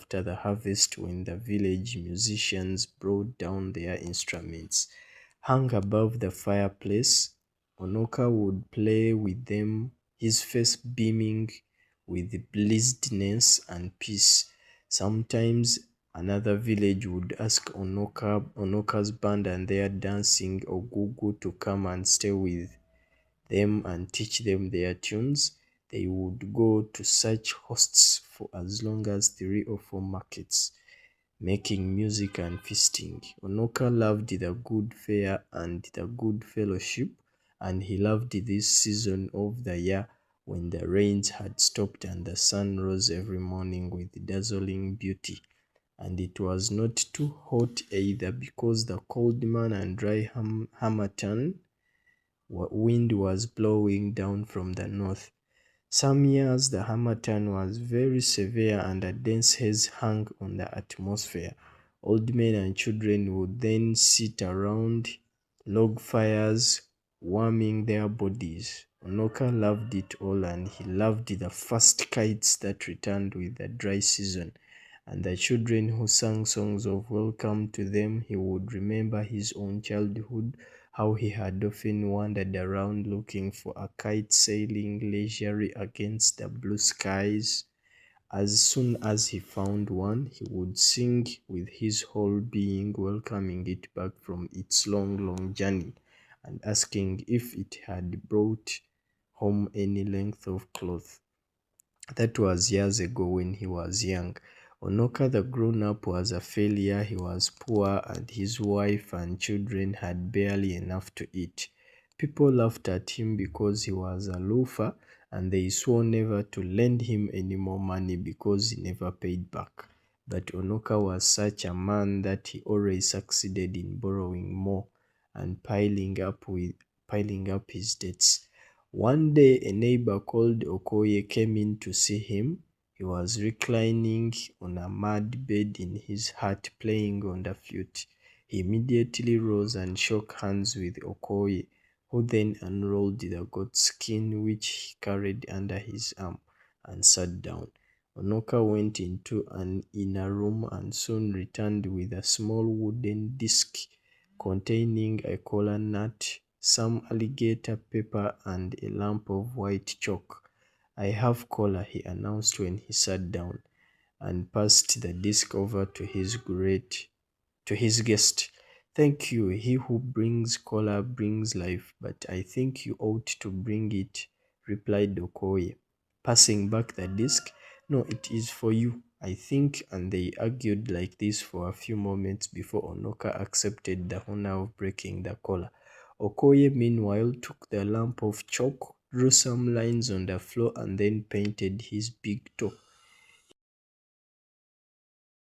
after the harvest when the village musicians brought down their instruments. Hung above the fireplace, Onoka would play with them, his face beaming with blessedness and peace. Sometimes another village would ask Onoka's band and their dancing Ogugu to come and stay with them and teach them their tunes. They would go to such hosts for as long as 3 or 4 markets, making music and feasting. Onoka loved the good fare and the good fellowship, and he loved this season of the year when the rains had stopped and the sun rose every morning with dazzling beauty. And it was not too hot either because the cold man and dry harmattan wind was blowing down from the north. Some years the harmattan was very severe and a dense haze hung on the atmosphere. Old men and children would then sit around log fires, warming their bodies. Onoka loved it all, and he loved the first kites that returned with the dry season, and the children who sang songs of welcome to them. He would remember his own childhood, how he had often wandered around looking for a kite sailing leisurely against the blue skies. As soon as he found one, he would sing with his whole being, welcoming it back from its long journey and asking if it had brought home any length of cloth. That was years ago when he was young. Onoka the grown-up was a failure. He was poor and his wife and children had barely enough to eat. People laughed at him because he was a loafer, and they swore never to lend him any more money because he never paid back. But Onoka was such a man that he always succeeded in borrowing more and piling up his debts. One day, a neighbor called Okoye came in to see him. He was reclining on a mud bed in his hut playing on the flute. He immediately rose and shook hands with Okoye, who then unrolled the goat skin which he carried under his arm and sat down. Onoka went into an inner room and soon returned with a small wooden disc containing a kola nut, some alligator pepper, and a lump of white chalk. I have cola, he announced when he sat down and passed the disc over to his guest. Thank you. He who brings cola brings life, but I think you ought to bring it, replied Okoye, passing back the disc. No, it is for you, I think, and they argued like this for a few moments before Onoka accepted the honor of breaking the cola. Okoye, meanwhile, took the lump of chalk, drew some lines on the floor, and then painted his big toe